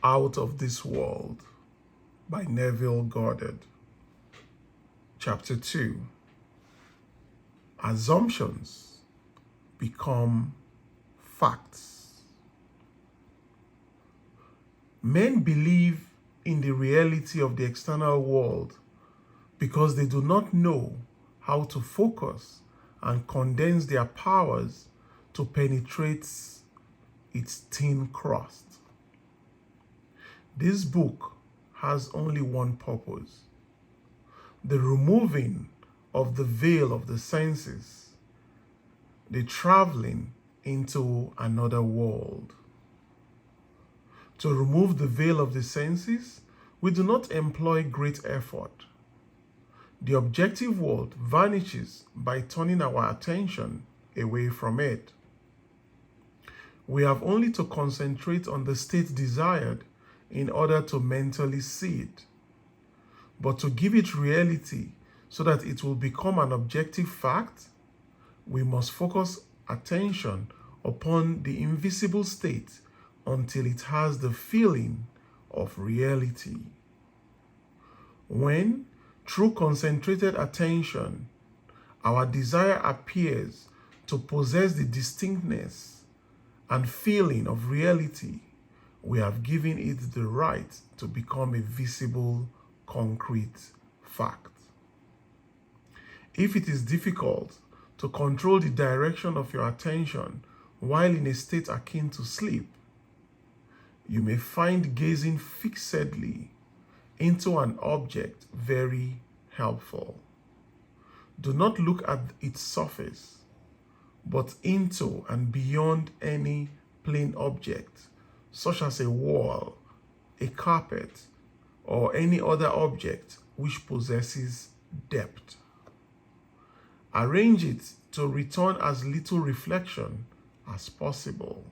Out of This World by Neville Goddard. Chapter 2. Assumptions become facts. Men believe in the reality of the external world because they do not know how to focus and condense their powers to penetrate its thin crust. This book has only one purpose: the removing of the veil of the senses, the traveling into another world. To remove the veil of the senses, we do not employ great effort. The objective world vanishes by turning our attention away from it. We have only to concentrate on the state desired in order to mentally see it. But to give it reality so that it will become an objective fact, we must focus attention upon the invisible state until it has the feeling of reality. When, through concentrated attention, our desire appears to possess the distinctness and feeling of reality, we have given it the right to become a visible, concrete fact. If it is difficult to control the direction of your attention while in a state akin to sleep, you may find gazing fixedly into an object very helpful. Do not look at its surface, but into and beyond any plain object, such as a wall, a carpet, or any other object which possesses depth. Arrange it to return as little reflection as possible.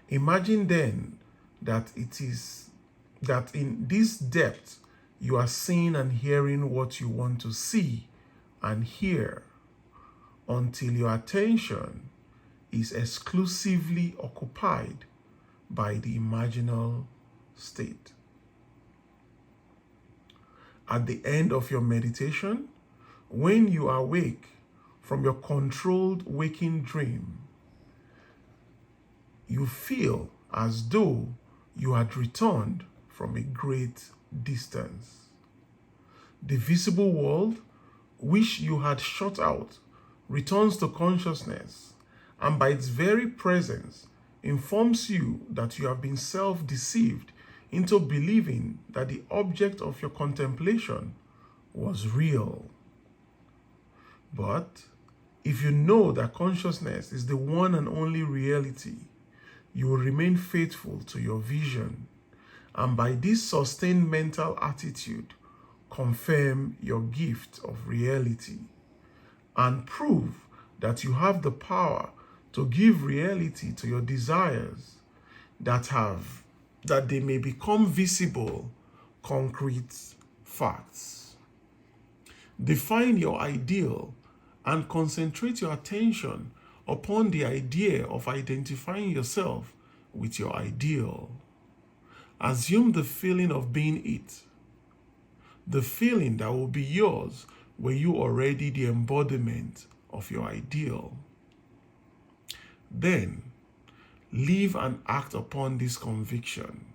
Imagine then that in this depth you are seeing and hearing what you want to see and hear until your attention is exclusively occupied by the imaginal state. At the end of your meditation, when you awake from your controlled waking dream, you feel as though you had returned from a great distance. The visible world, which you had shut out, returns to consciousness, and by its very presence informs you that you have been self-deceived into believing that the object of your contemplation was real. But if you know that consciousness is the one and only reality, you will remain faithful to your vision, and by this sustained mental attitude, confirm your gift of reality and prove that you have the power to give reality to your desires that they may become visible, concrete facts. Define your ideal and concentrate your attention upon the idea of identifying yourself with your ideal. Assume the feeling of being it, the feeling that will be yours were you already the embodiment of your ideal. Then, live and act upon this conviction.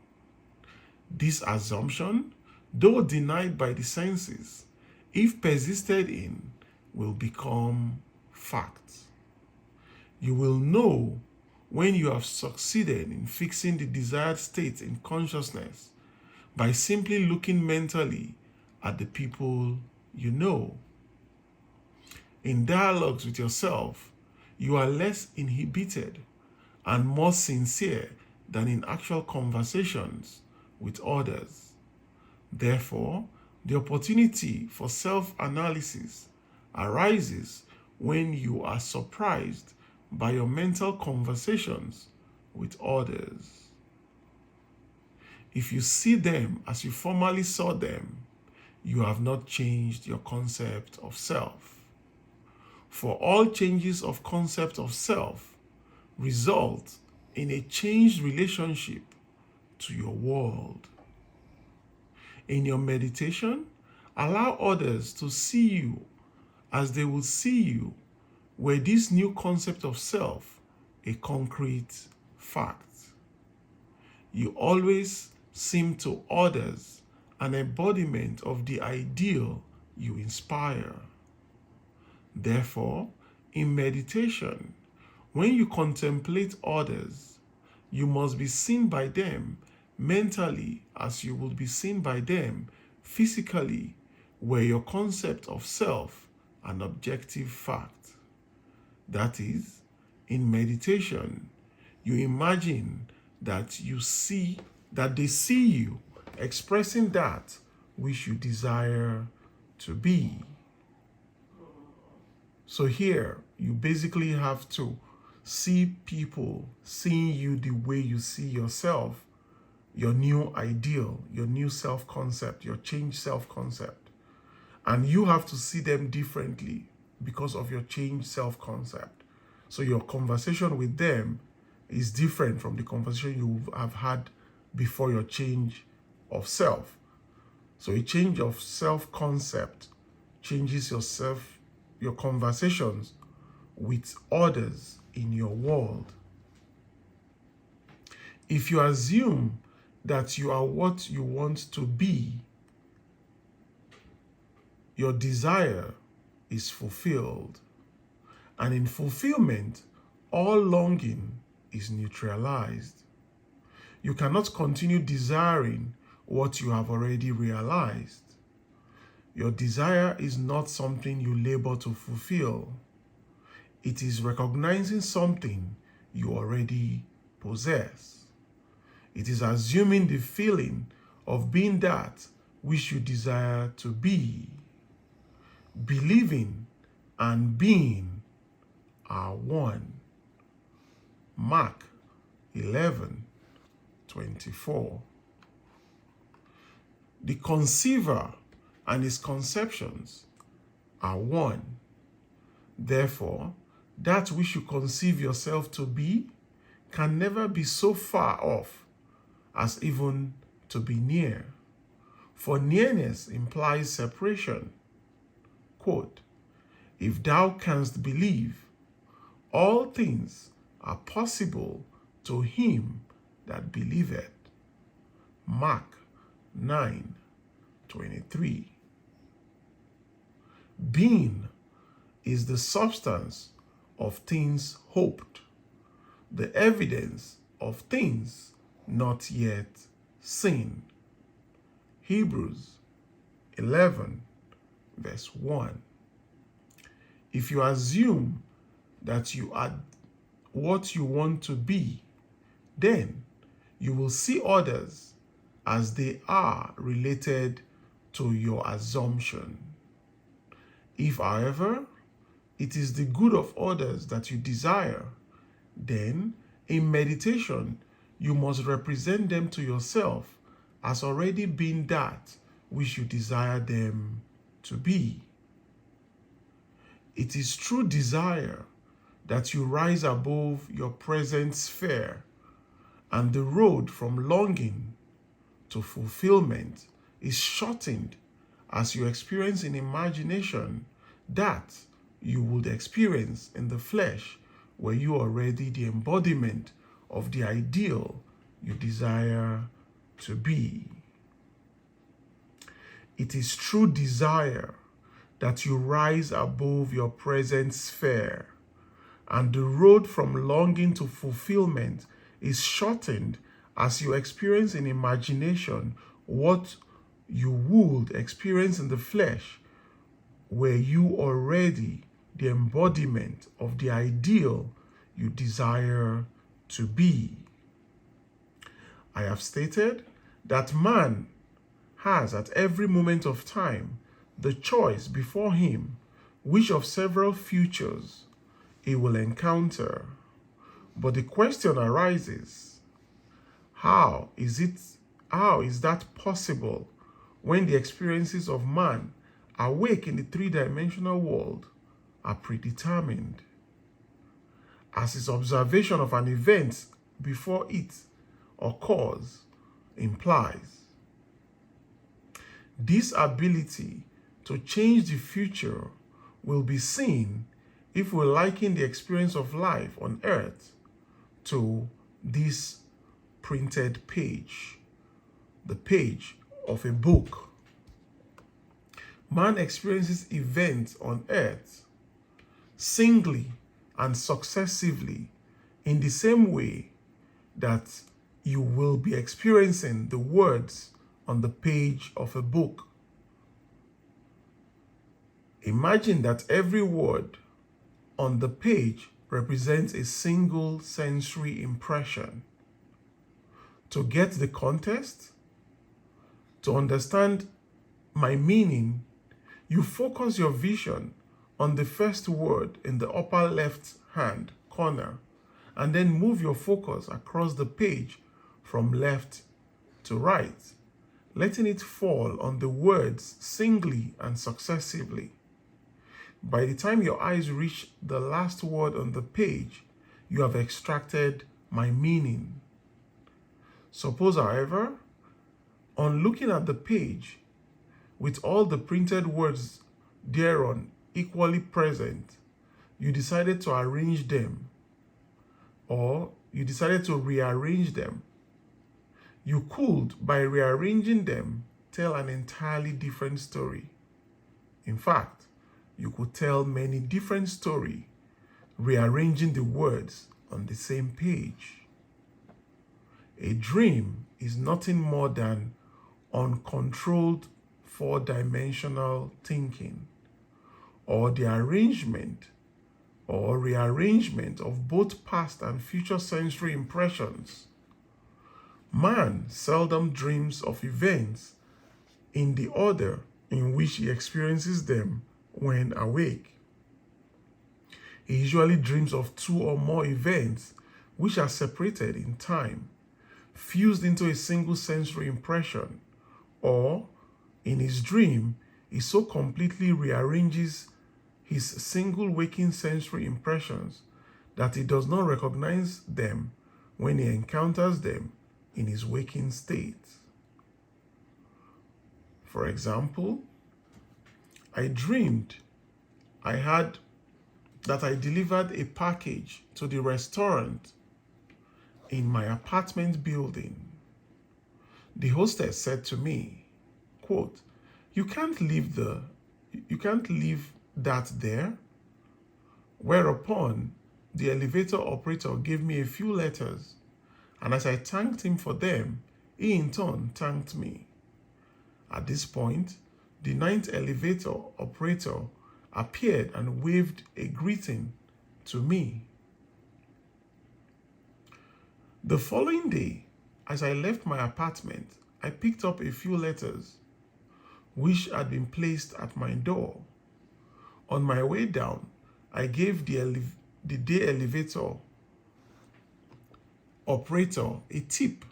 This assumption, though denied by the senses, if persisted in, will become fact. You will know when you have succeeded in fixing the desired state in consciousness by simply looking mentally at the people you know. In dialogues with yourself, you are less inhibited and more sincere than in actual conversations with others. Therefore, the opportunity for self-analysis arises when you are surprised by your mental conversations with others. If you see them as you formerly saw them, you have not changed your concept of self. For all changes of concept of self result in a changed relationship to your world. In your meditation, allow others to see you as they will see you, where this new concept of self a concrete fact. You always seem to others an embodiment of the ideal you inspire. Therefore, in meditation, when you contemplate others, you must be seen by them mentally as you will be seen by them physically, where your concept of self an objective fact. That is, in meditation, you imagine that they see you expressing that which you desire to be. So here, you basically have to see people seeing you the way you see yourself, your new ideal, your new self-concept, your changed self-concept. And you have to see them differently because of your changed self-concept. So your conversation with them is different from the conversation you have had before your change of self. So a change of self-concept changes your conversations with others in your world. If you assume that you are what you want to be, your desire is fulfilled. And in fulfillment, all longing is neutralized. You cannot continue desiring what you have already realized. Your desire is not something you labor to fulfill. It is recognizing something you already possess. It is assuming the feeling of being that which you desire to be. Believing and being are one. Mark 11:24. The conceiver and his conceptions are one. Therefore, that which you conceive yourself to be can never be so far off as even to be near. For nearness implies separation. Quote, if thou canst believe, all things are possible to him that believeth. Mark 9:23. Being is the substance of things hoped, the evidence of things not yet seen. Hebrews 11:1. If you assume that you are what you want to be, then you will see others as they are related to your assumption. If, however, it is the good of others that you desire, then in meditation you must represent them to yourself as already being that which you desire them to be. It is through desire that you rise above your present sphere, and the road from longing to fulfillment is shortened as you experience in imagination that you would experience in the flesh, where you are already the embodiment of the ideal you desire to be. It is through desire that you rise above your present sphere, and the road from longing to fulfillment is shortened as you experience in imagination what you would experience in the flesh, where you are already the embodiment of the ideal you desire to be. I have stated that man has at every moment of time the choice before him which of several futures he will encounter. But the question arises, how is that possible when the experiences of man awake in the three-dimensional world are predetermined? As his observation of an event before it occurs implies. This ability to change the future will be seen if we liken the experience of life on earth to this printed page, the page of a book. Man experiences events on earth singly and successively in the same way that you will be experiencing the words on the page of a book. Imagine that every word on the page represents a single sensory impression. To get the context, to understand my meaning, you focus your vision on the first word in the upper left hand corner and then move your focus across the page from left to right, letting it fall on the words singly and successively. By the time your eyes reach the last word on the page, you have extracted my meaning. Suppose, however, on looking at the page, with all the printed words thereon equally present, you decided to arrange them, or you decided to rearrange them. You could, by rearranging them, tell an entirely different story. In fact, you could tell many different stories rearranging the words on the same page. A dream is nothing more than uncontrolled four-dimensional thinking, or the arrangement or rearrangement of both past and future sensory impressions. Man seldom dreams of events in the order in which he experiences them when awake. He usually dreams of two or more events which are separated in time, fused into a single sensory impression, or in his dream, he so completely rearranges his single waking sensory impressions that he does not recognize them when he encounters them in his waking state. For example, I dreamed that I delivered a package to the restaurant in my apartment building. The hostess said to me, quote, you can't leave that there." Whereupon the elevator operator gave me a few letters, and as I thanked him for them, he in turn thanked me. At this point, the ninth elevator operator appeared and waved a greeting to me. The following day, as I left my apartment, I picked up a few letters which had been placed at my door. On my way down, I gave the day elevator operator a tip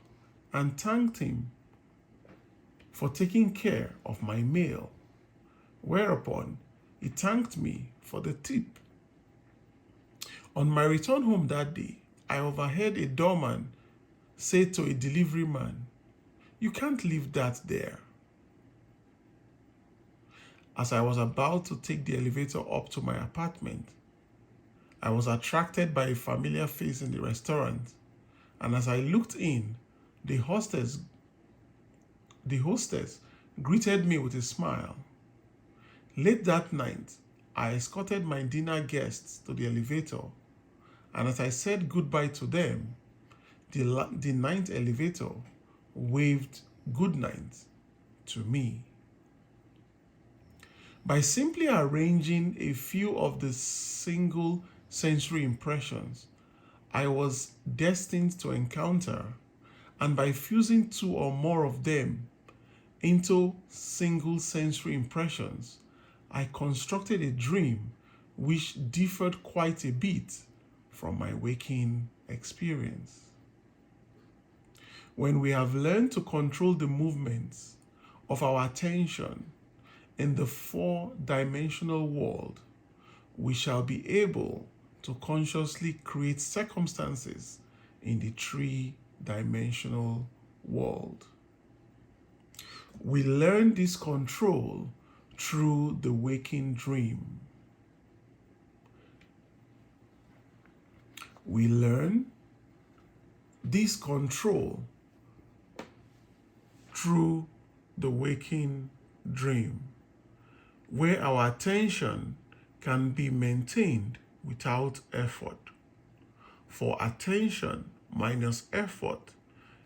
and thanked him for taking care of my mail, whereupon he thanked me for the tip. On my return home that day, I overheard a doorman say to a delivery man, "You can't leave that there." As I was about to take the elevator up to my apartment, I was attracted by a familiar face in the restaurant, and as I looked in, the hostess greeted me with a smile. Late that night, I escorted my dinner guests to the elevator, and as I said goodbye to them, the ninth elevator waved good night to me. By simply arranging a few of the single sensory impressions I was destined to encounter, and by fusing two or more of them into single sensory impressions, I constructed a dream which differed quite a bit from my waking experience. When we have learned to control the movements of our attention in the four-dimensional world, we shall be able to consciously create circumstances in the three-dimensional world. We learn this control through the waking dream. We learn this control through the waking dream, where our attention can be maintained without effort. For attention minus effort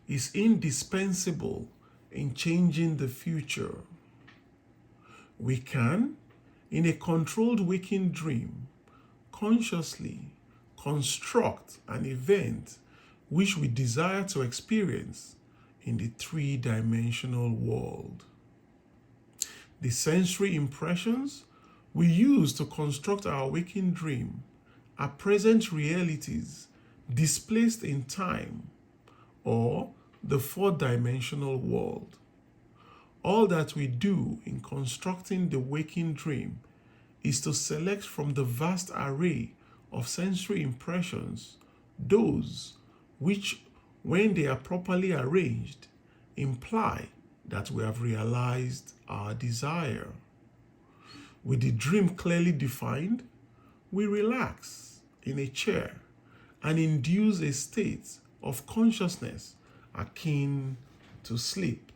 is indispensable in changing the future. We can, in a controlled waking dream, consciously construct an event which we desire to experience in the three-dimensional world. The sensory impressions we use to construct our waking dream are present realities displaced in time or the four-dimensional world. All that we do in constructing the waking dream is to select from the vast array of sensory impressions those which, when they are properly arranged, imply that we have realized our desire. With the dream clearly defined, we relax in a chair and induce a state of consciousness akin to sleep.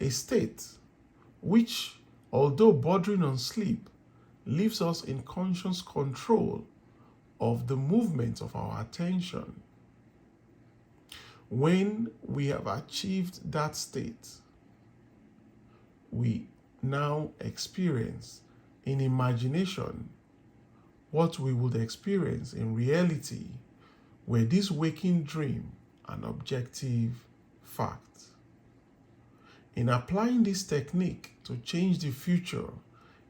A state which, although bordering on sleep, leaves us in conscious control of the movement of our attention. When we have achieved that state, we now experience in imagination what we would experience in reality, were this waking dream an objective fact. In applying this technique to change the future,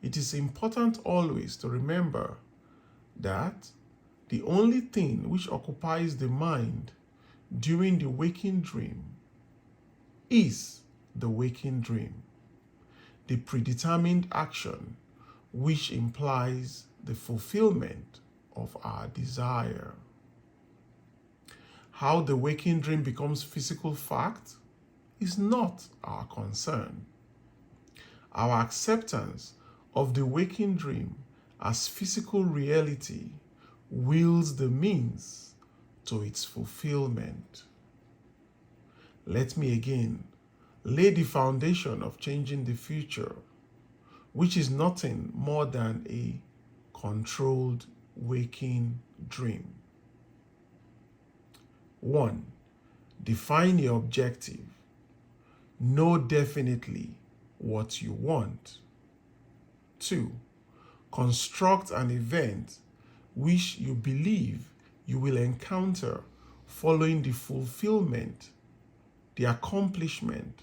it is important always to remember that the only thing which occupies the mind during the waking dream is the waking dream, the predetermined action which implies the fulfillment of our desire. How the waking dream becomes physical fact is not our concern. Our acceptance of the waking dream as physical reality wields the means to its fulfillment. Let me again lay the foundation of changing the future, which is nothing more than a controlled waking dream. 1. Define your objective. Know definitely what you want. 2. Construct an event which you believe you will encounter following the fulfillment, the accomplishment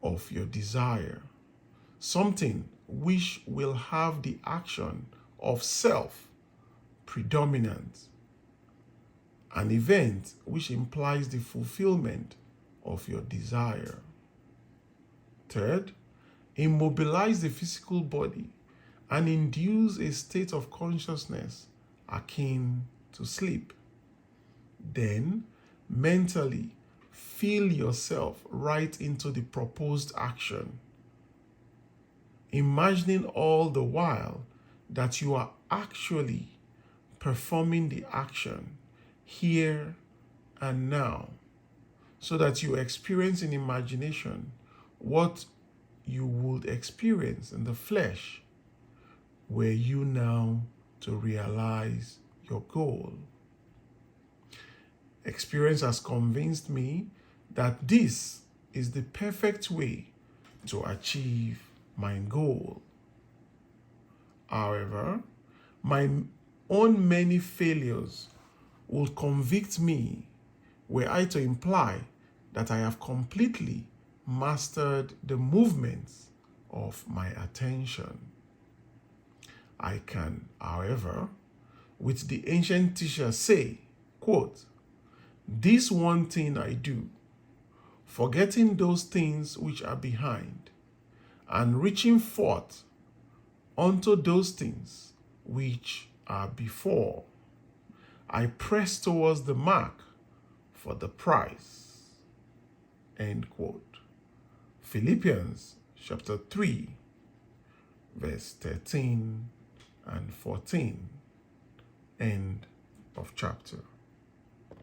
of your desire. Something which will have the action of self predominant. An event which implies the fulfillment of your desire. 3rd, immobilize the physical body and induce a state of consciousness akin to sleep. Then, mentally feel yourself right into the proposed action, imagining all the while that you are actually performing the action here and now, so that you experience in imagination what you would experience in the flesh were you now to realize your goal. Experience has convinced me that this is the perfect way to achieve my goal. However, my own many failures will convict me were I to imply that I have completely mastered the movements of my attention. I can, however, with the ancient teacher say, quote, "This one thing I do, forgetting those things which are behind, and reaching forth unto those things which are before, I press towards the mark for the prize." End quote. Philippians chapter 3, verse 13 and 14. End of chapter.